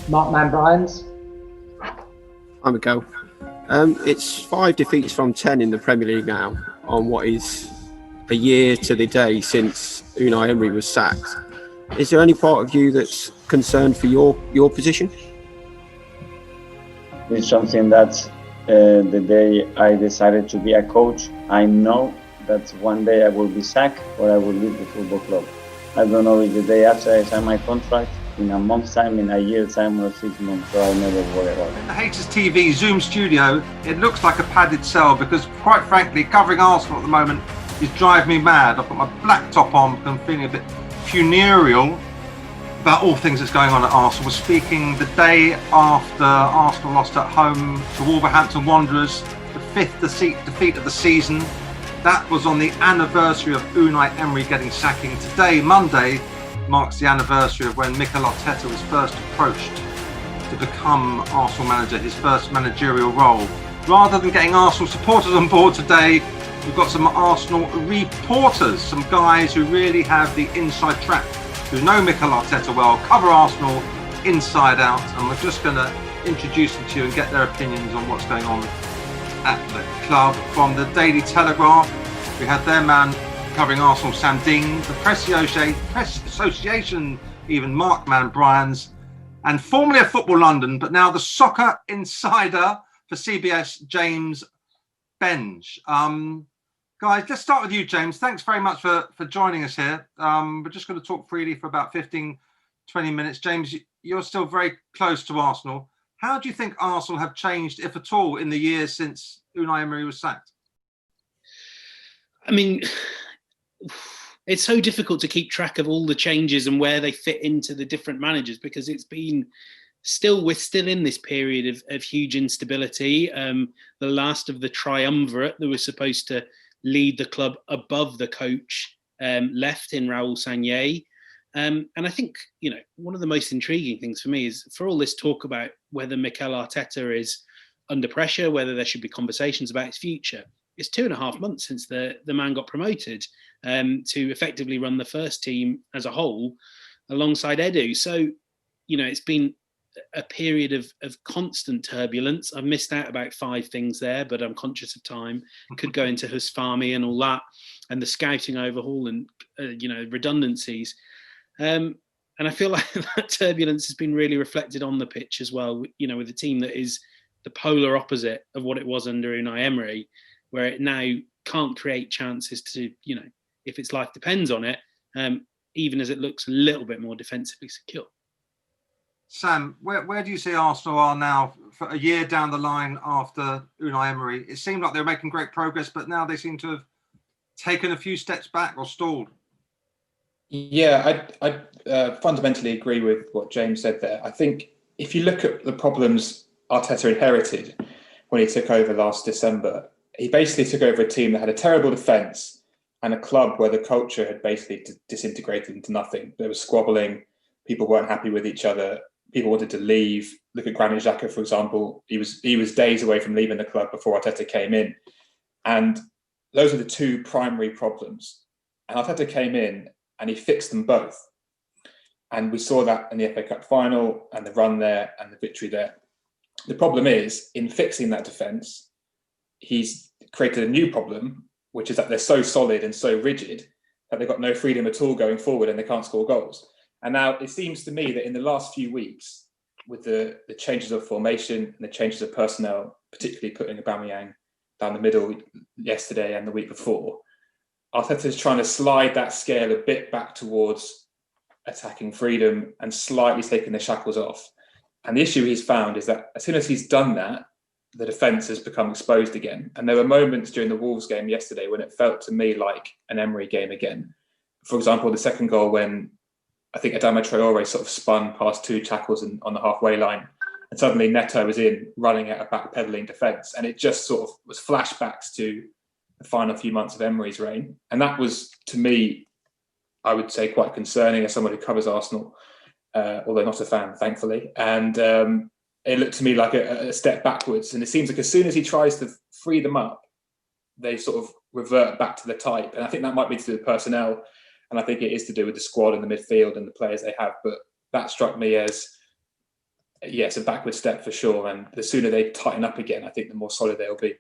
Mann-Bryans. I'm a go. It's 5 defeats from 10 in the Premier League now, on what is a year to the day since Unai Emery was sacked. Is there any part of you that's concerned for your position? It's something that the day I decided to be a coach, I know that one day I will be sacked or I will leave the football club. I don't know if the day after I sign my contract, in a month's time, in a year's time, or 6 months, so I'll never worry about it. In the HSTV Zoom studio, it looks like a padded cell because, quite frankly, covering Arsenal at the moment is driving me mad. I've got my black top on because I'm feeling a bit funereal about all things that's going on at Arsenal. We're speaking the day after Arsenal lost at home to Wolverhampton Wanderers, the 5th defeat of the season. That was on the anniversary of Unai Emery getting sacking. Today, Monday, marks the anniversary of when Mikel Arteta was first approached to become Arsenal manager, his first managerial role. Rather than getting Arsenal supporters on board today, we've got some Arsenal reporters, some guys who really have the inside track, who know Mikel Arteta well, cover Arsenal inside out, and we're just going to introduce them to you and get their opinions on what's going on at the club. From the Daily Telegraph, we had their man covering Arsenal, Sam Dean, the Press Association, even Mark Mann-Bryans, and formerly of Football London, but now the soccer insider for CBS, James Benge. Guys, let's start with you, James. Thanks very much for joining us here. We're just going to talk freely for about 15, 20 minutes. James, you're still very close to Arsenal. How do you think Arsenal have changed, if at all, in the years since Unai Emery was sacked? I mean, it's so difficult to keep track of all the changes and where they fit into the different managers, because it's been we're still in this period of huge instability. The last of the triumvirate that was supposed to lead the club above the coach left in Raul Sanllehi. And I think, one of the most intriguing things for me is, for all this talk about whether Mikel Arteta is under pressure, whether there should be conversations about his future, it's 2.5 months since the man got promoted to effectively run the first team as a whole alongside Edu. So, it's been a period of constant turbulence. I've missed out about 5 things there, but I'm conscious of time. Could go into Husfami and all that, and the scouting overhaul and, redundancies. And I feel like that turbulence has been really reflected on the pitch as well, with a team that is the polar opposite of what it was under Unai Emery, where it now can't create chances to, if its life depends on it, even as it looks a little bit more defensively secure. Sam, where do you see Arsenal are now, for a year down the line after Unai Emery? It seemed like they were making great progress, but now they seem to have taken a few steps back or stalled. Yeah, I fundamentally agree with what James said there. I think if you look at the problems Arteta inherited when he took over last December, he basically took over a team that had a terrible defence and a club where the culture had basically disintegrated into nothing. There was squabbling, people weren't happy with each other, people wanted to leave. Look at Granit Xhaka, for example. He was days away from leaving the club before Arteta came in. And those are the 2 primary problems. And Arteta came in and he fixed them both. And we saw that in the FA Cup final and the run there and the victory there. The problem is, in fixing that defence, he's created a new problem, which is that they're so solid and so rigid that they've got no freedom at all going forward and they can't score goals. And now it seems to me that in the last few weeks, with the changes of formation and the changes of personnel, particularly putting Aubameyang down the middle yesterday and the week before, Arteta is trying to slide that scale a bit back towards attacking freedom and slightly taking the shackles off. And the issue he's found is that as soon as he's done that, the defence has become exposed again. And there were moments during the Wolves game yesterday when it felt to me like an Emery game again. For example, the second goal when I think Adama Traore sort of spun past 2 tackles on the halfway line, and suddenly Neto was in running at a backpedaling defence. And it just sort of was flashbacks to the final few months of Emery's reign. And that was, to me, I would say quite concerning as someone who covers Arsenal, although not a fan, thankfully. And it looked to me like a step backwards. And it seems like as soon as he tries to free them up, they sort of revert back to the type. And I think that might be to do with personnel. And I think it is to do with the squad and the midfield and the players they have. But that struck me as yeah, it's a backward step for sure. And the sooner they tighten up again, I think the more solid they'll be.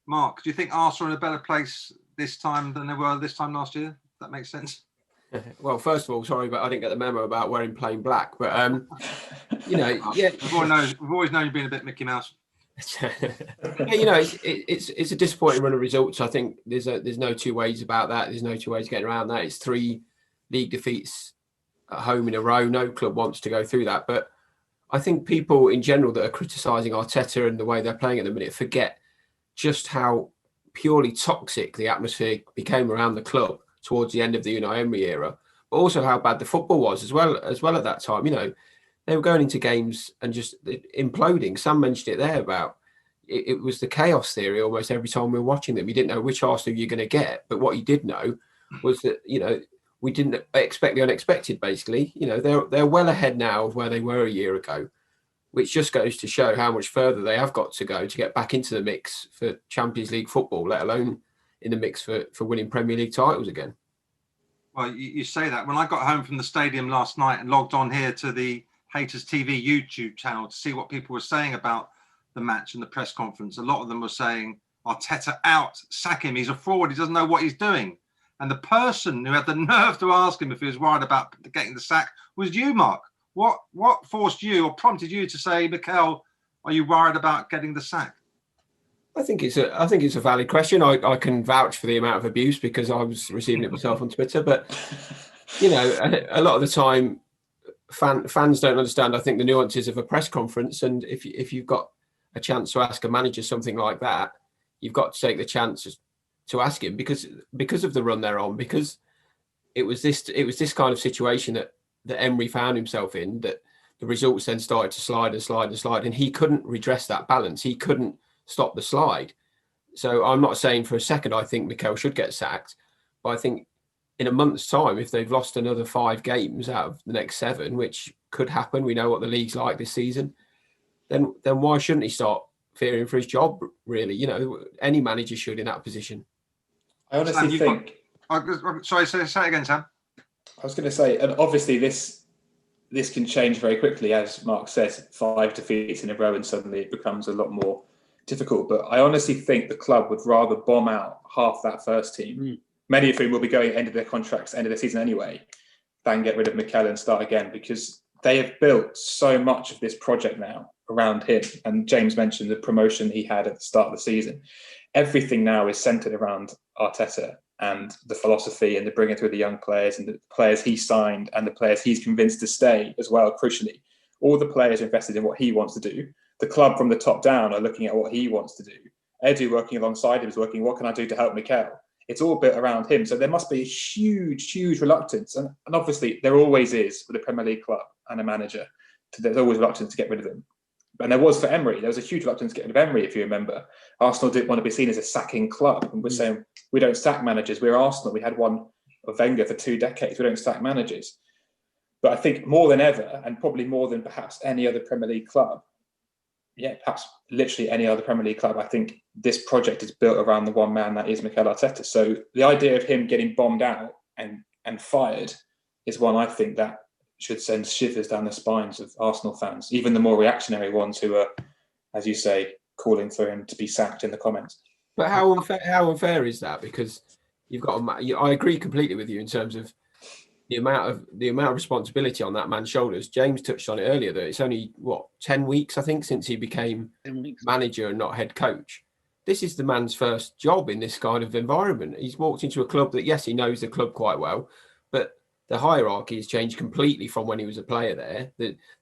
Mark, do you think Arsenal are in a better place this time than they were this time last year? That makes sense. Well, first of all, sorry, but I didn't get the memo about wearing plain black. But yeah, we've always known you being a bit Mickey Mouse. Yeah, it's a disappointing run of results. I think there's no two ways about that. There's no two ways getting around that. It's 3 league defeats at home in a row. No club wants to go through that. But I think people in general that are criticising Arteta and the way they're playing at the minute forget just how purely toxic the atmosphere became around the club towards the end of the Unai Emery era, but also how bad the football was as well at that time. They were going into games and just imploding. Sam mentioned it there about it was the chaos theory almost every time we were watching them. You didn't know which Arsenal you're going to get, but what you did know was that we didn't expect the unexpected. Basically, they're well ahead now of where they were a year ago, which just goes to show how much further they have got to go to get back into the mix for Champions League football, let alone in the mix for winning Premier League titles again. Well, you say that. When I got home from the stadium last night and logged on here to the Haters TV YouTube channel to see what people were saying about the match and the press conference, a lot of them were saying, Arteta out, sack him, he's a fraud, he doesn't know what he's doing. And the person who had the nerve to ask him if he was worried about getting the sack was you, Mark. What forced you or prompted you to say, Mikel, are you worried about getting the sack? I think it's a valid question. I can vouch for the amount of abuse because I was receiving it myself on Twitter. But a lot of the time, fans don't understand, I think, the nuances of a press conference. And if you've got a chance to ask a manager something like that, you've got to take the chance to ask him because of the run they're on. Because it was this kind of situation that Emery found himself in, that the results then started to slide and slide and slide, and he couldn't redress that balance. He couldn't stop the slide. So I'm not saying for a second I think Mikel should get sacked, but I think in a month's time, if they've lost another 5 games out of the next 7, which could happen, we know what the league's like this season, then why shouldn't he start fearing for his job, really? Any manager should in that position. I honestly think... Sorry, say it again, Sam. I was going to say, and obviously this can change very quickly, as Mark says, 5 defeats in a row and suddenly it becomes a lot more difficult. But I honestly think the club would rather bomb out half that first team, many of whom will be going end of their contracts, end of the season anyway, than get rid of Mikel and start again, because they have built so much of this project now around him. And James mentioned the promotion he had at the start of the season. Everything now is centered around Arteta and the philosophy and the bringing through the young players and the players he signed and the players he's convinced to stay as well, crucially. All the players are invested in what he wants to do. The club from the top down are looking at what he wants to do. Edu working alongside him is working, what can I do to help Mikel? It's all built around him. So there must be a huge, huge reluctance. And obviously there always is with a Premier League club and a manager. There's always reluctance to get rid of him. And there was for Emery. There was a huge reluctance to get rid of Emery, if you remember. Arsenal didn't want to be seen as a sacking club. And we're saying, we don't sack managers. We're Arsenal. We had one of Wenger for 2 decades. We don't sack managers. But I think more than ever, and probably more than perhaps any other Premier League club, perhaps literally any other Premier League club, I think this project is built around the one man that is Mikel Arteta. So the idea of him getting bombed out and fired is one I think that should send shivers down the spines of Arsenal fans, even the more reactionary ones who are, as you say, calling for him to be sacked in the comments. But how unfair is that? Because I agree completely with you in terms of the amount of responsibility on that man's shoulders. James touched on it earlier that it's only 10 weeks, I think, since he became manager and not head coach. This is the man's first job in this kind of environment. He's walked into a club that, yes, he knows the club quite well, but the hierarchy has changed completely from when he was a player there.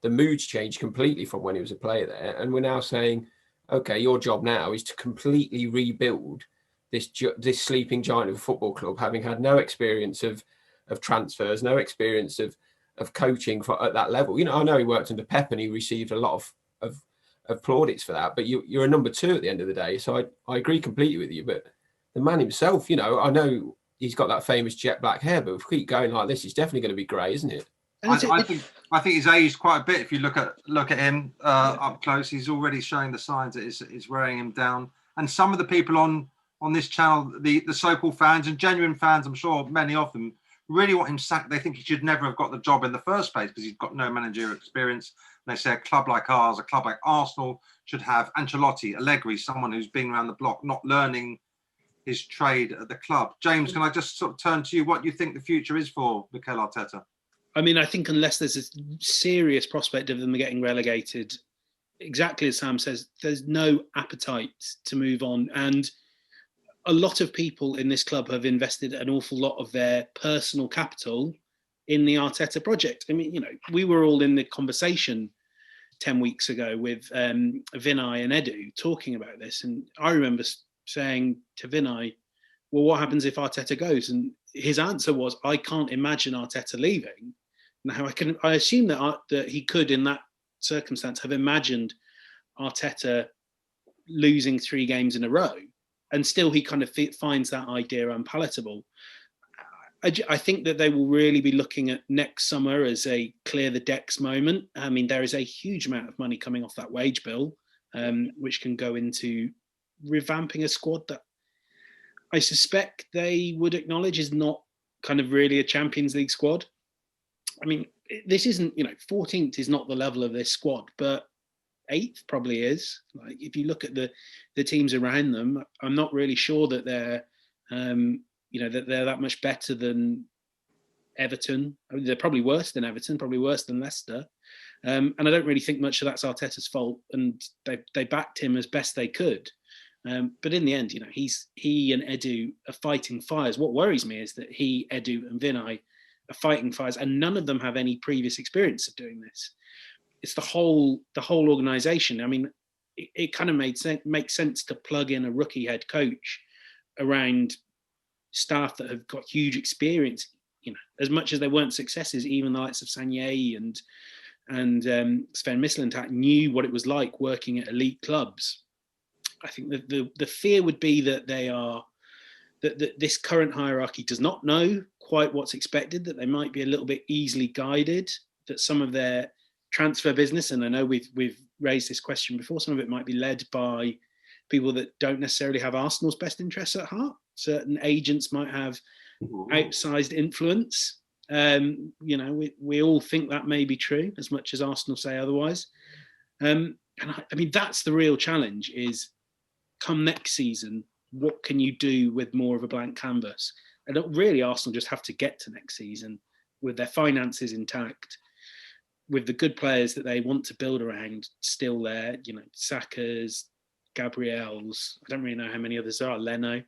The mood's changed completely from when he was a player there, and we're now saying, okay, your job now is to completely rebuild this sleeping giant of a football club, having had no experience of transfers, no experience of coaching at that level. I know he worked under Pep and he received a lot of plaudits for that, but you're a number 2 at the end of the day. So I agree completely with you. But the man himself, I know he's got that famous jet black hair, but if we keep going like this, it's definitely going to be grey, isn't it? I think he's aged quite a bit. If you look at him up close, he's already showing the signs that it's wearing him down. And some of the people on this channel, the so-called fans and genuine fans, I'm sure many of them really want him sacked. They think he should never have got the job in the first place because he's got no managerial experience. And they say a club like ours, a club like Arsenal, should have Ancelotti, Allegri, someone who's been around the block, not learning his trade at the club. James, can I just sort of turn to you? What do you think the future is for Mikel Arteta? I mean, I think unless there's a serious prospect of them getting relegated, exactly as Sam says, there's no appetite to move on. And a lot of people in this club have invested an awful lot of their personal capital in the Arteta project. I mean, you know, we were all in the conversation 10 weeks ago with Vinay and Edu talking about this. And I remember saying to Vinay, well, what happens if Arteta goes? And his answer was, I can't imagine Arteta leaving. Now, I assume that he could, in that circumstance, have imagined Arteta losing 3 games in a row. And still he kind of finds that idea unpalatable. I think that they will really be looking at next summer as a clear the decks moment. I mean, there is a huge amount of money coming off that wage bill, which can go into revamping a squad that I suspect they would acknowledge is not kind of really a Champions League squad. I mean, this isn't, 14th is not the level of this squad, but 8th probably is. Like, if you look at the teams around them, I'm not really sure that they're that they're that much better than Everton. I mean, they're probably worse than Everton, probably worse than Leicester. And I don't really think much of that's Arteta's fault. And they backed him as best they could. But in the end, he and Edu are fighting fires. What worries me is that he, Edu, and Vinay are fighting fires, and none of them have any previous experience of doing this. It's the whole organisation. I mean, it kind of makes sense to plug in a rookie head coach around staff that have got huge experience. As much as they weren't successes, even the likes of Sanye and Sven Mislintat knew what it was like working at elite clubs. I think that the fear would be that that this current hierarchy does not know quite what's expected, that they might be a little bit easily guided, that some of their transfer business, and I know we've raised this question before, some of it might be led by people that don't necessarily have Arsenal's best interests at heart. Certain agents might have outsized influence. We all think that may be true, as much as Arsenal say otherwise. And I mean, that's the real challenge, is come next season, what can you do with more of a blank canvas? And really, Arsenal just have to get to next season with their finances intact, with the good players that they want to build around still there, Saka's, Gabriel's, I don't really know how many others there are, Leno.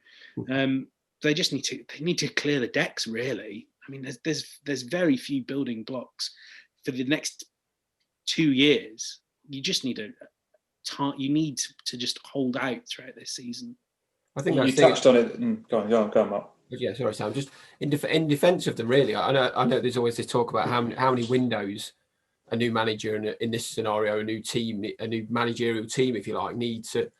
They just need to clear the decks, really. I mean, there's very few building blocks for the next 2 years. You just need to just hold out throughout this season. I think you touched on it. Go on, Mark. Yeah, sorry, Sam. Just in defence of them, really. I know there's always this talk about how many windows a new manager in this scenario, a new managerial team, if you like, need to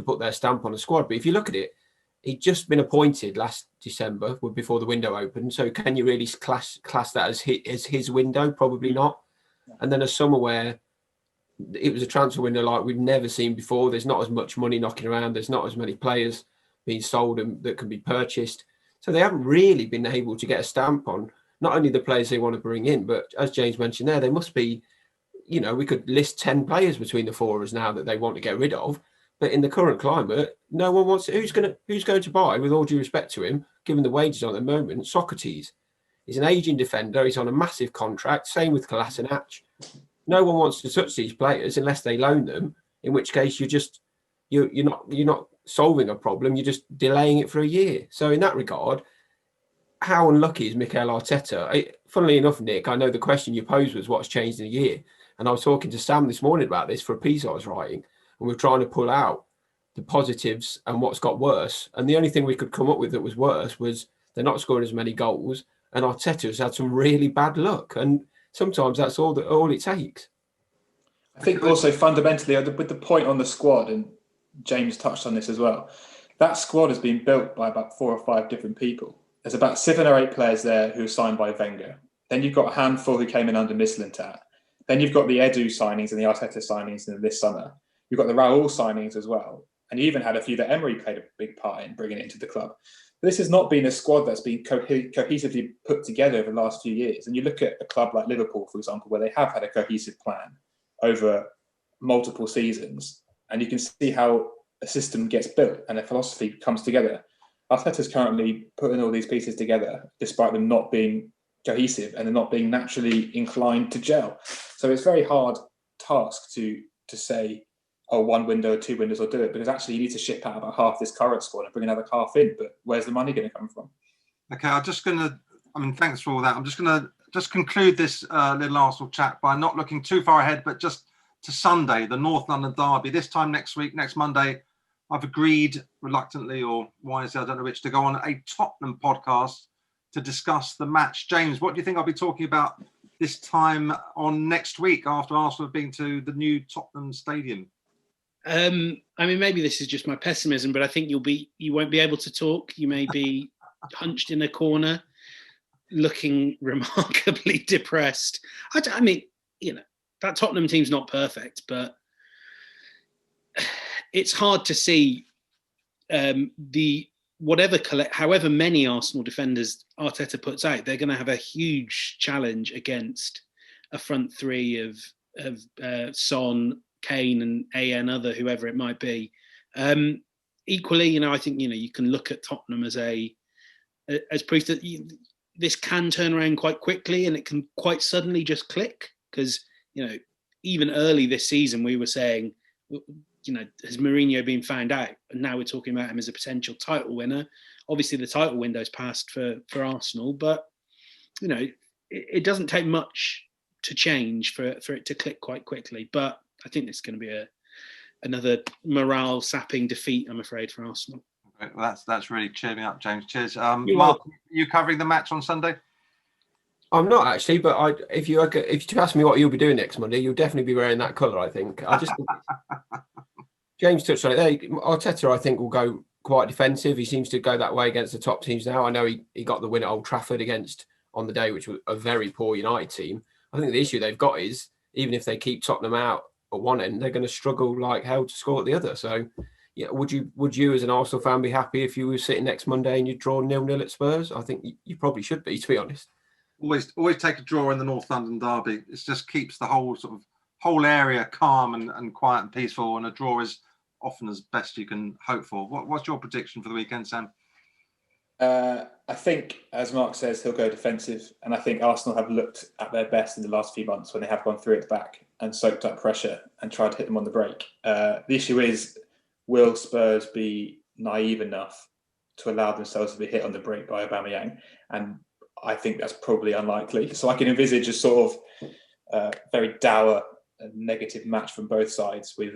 put their stamp on a squad. But if you look at it, he'd just been appointed last December before the window opened. So can you really class that as his window? Probably not. And then a summer where it was a transfer window like we've never seen before. There's not as much money knocking around. There's not as many players being sold and that can be purchased. So they haven't really been able to get a stamp on not only the players they want to bring in, but as James mentioned there must be, we could list 10 players between the four of us now that they want to get rid of. But in the current climate, no one wants it. Who's going to buy, with all due respect to him, given the wages on at the moment? Socrates. He's an aging defender. He's on a massive contract. Same with Kolasinac. No one wants to touch these players unless they loan them, in which case you're not solving a problem, you're just delaying it for a year. So in that regard, how unlucky is Mikel Arteta? Funnily enough, Nick, I know the question you posed was what's changed in a year. And I was talking to Sam this morning about this for a piece I was writing, and we were trying to pull out the positives and what's got worse. And the only thing we could come up with that was worse was they're not scoring as many goals, and Arteta's had some really bad luck. And sometimes that's all it takes. I think also fundamentally, with the point on the squad, and James touched on this as well, that squad has been built by about 4 or 5 different people. There's about 7 or 8 players there who are signed by Wenger. Then you've got a handful who came in under Mislintat. Then you've got the Edu signings and the Arteta signings in this summer. You've got the Raul signings as well. And you even had a few that Emery played a big part in bringing it into the club. this has not been a squad that's been cohesively put together over the last few years. And you look at a club like Liverpool, for example, where they have had a cohesive plan over multiple seasons, and you can see how a system gets built and a philosophy comes together. Arteta's currently putting all these pieces together, despite them not being cohesive and they're not being naturally inclined to gel. So it's a very hard task to say, oh, one window or two windows will do it, because actually you need to ship out about half this current squad and bring another half in. But where's the money going to come from? Okay, thanks for all that. I'm just going to conclude this little Arsenal chat by not looking too far ahead, but just to Sunday, the North London derby. This time next week, next Monday, I've agreed, reluctantly or wisely, I don't know which, to go on a Tottenham podcast to discuss the match. James, what do you think I'll be talking about this time on next week after Arsenal have been to the new Tottenham Stadium? I mean, maybe this is just my pessimism, but I think you won't be able to talk. You may be hunched in a corner, looking remarkably depressed. I mean, that Tottenham team's not perfect, but it's hard to see however many Arsenal defenders Arteta puts out, they're going to have a huge challenge against a front three of Son, Kane, and other whoever it might be. Equally, I think you can look at Tottenham as proof that this can turn around quite quickly, and it can quite suddenly just click. Because even early this season, we were saying, has Mourinho been found out? And now we're talking about him as a potential title winner. Obviously, the title window's passed for Arsenal, but it doesn't take much to change for it to click quite quickly. But I think it's going to be another morale sapping defeat, I'm afraid, for Arsenal. Okay, well, that's really cheered me up, James. Cheers. Mark, are you covering the match on Sunday? I'm not actually, but if you ask me what you'll be doing next Monday, you'll definitely be wearing that colour, I think. I just think James touched on it there. Arteta, I think, will go quite defensive. He seems to go that way against the top teams now. I know he got the win at Old Trafford on the day, which was a very poor United team. I think the issue they've got is, even if they keep Tottenham out at one end, they're going to struggle like hell to score at the other. So, yeah, would you as an Arsenal fan be happy if you were sitting next Monday and you draw 0-0 at Spurs? I think you probably should be, to be honest. Always take a draw in the North London derby. It just keeps the whole area calm and quiet and peaceful, and a draw is often as best you can hope for. What's your prediction for the weekend, Sam? I think, as Mark says, he'll go defensive, and I think Arsenal have looked at their best in the last few months when they have gone through it back and soaked up pressure and tried to hit them on the break. The issue is, will Spurs be naive enough to allow themselves to be hit on the break by Aubameyang? And I think that's probably unlikely. So I can envisage a sort of very dour and negative match from both sides, with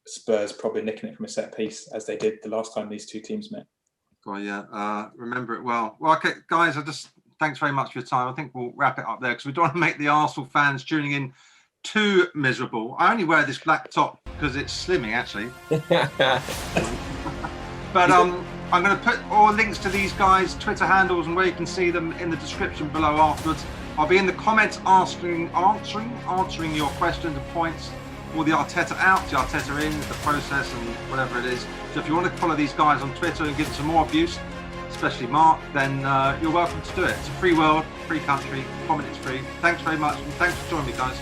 Spurs probably nicking it from a set piece, as they did the last time these two teams met. Well, yeah, remember it well. Well, okay, guys, thanks very much for your time. I think we'll wrap it up there, because we don't want to make the Arsenal fans tuning in too miserable. I only wear this black top because it's slimming, actually. But I'm going to put all links to these guys' Twitter handles and where you can see them in the description below afterwards. I'll be in the comments answering your questions and points, or the Arteta out, the Arteta in, the process and whatever it is. So if you want to follow these guys on Twitter and give them some more abuse, especially Mark, then you're welcome to do it. It's a free world, free country, comment is free. Thanks very much, and thanks for joining me, guys.